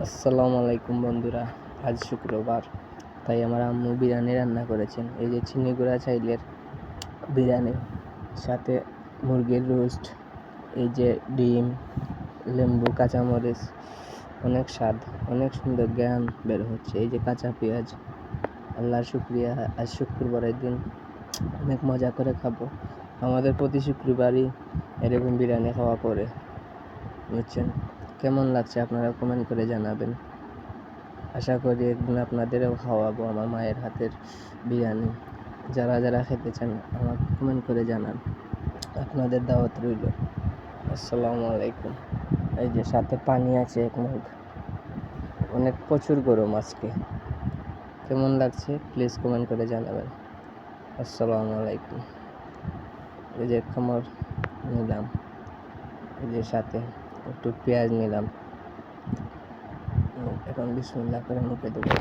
আসসালামু আলাইকুম বন্ধুরা। আজ শুক্রবার, তাই আমার আম্মু বিরিয়ানি রান্না করেছেন। এই যে চিনি গুঁড়া চাইলের বিরিয়ানি, সাথে মুরগির রোস্ট, এই যে ডিম, লেম্বু, কাঁচামরিচ, অনেক স্বাদ, অনেক সুন্দর জ্ঞান বের হচ্ছে। এই যে কাঁচা পেঁয়াজ। আল্লাহর শুক্রিয়া, আজ শুক্রবারের দিন অনেক মজা করে খাবো। আমাদের প্রতি শুক্রবারই এরকম বিরিয়ানি খাওয়া পড়ে, বুঝছেন? কেমন লাগছে আপনারা কমেন্ট করে জানাবেন। আশা করি একদিন আপনাদেরও খাওয়াবো আমার মায়ের হাতের বিরিয়ানি। যারা যারা খেতে চান আমাকে কমেন্ট করে জানান, আপনাদের দাওয়াত রইল। আসসালামু আলাইকুম। এই যে সাথে পানি আছে এক মগ। অনেক প্রচুর গরম আজকে। কেমন লাগছে প্লিজ কমেন্ট করে জানাবেন। আসসালামু আলাইকুম। এই যে খামর নিলাম, এই যে সাথে একটু পেঁয়াজ নিলাম। এখন বিসমিল্লাহ করে মুখে দেবো।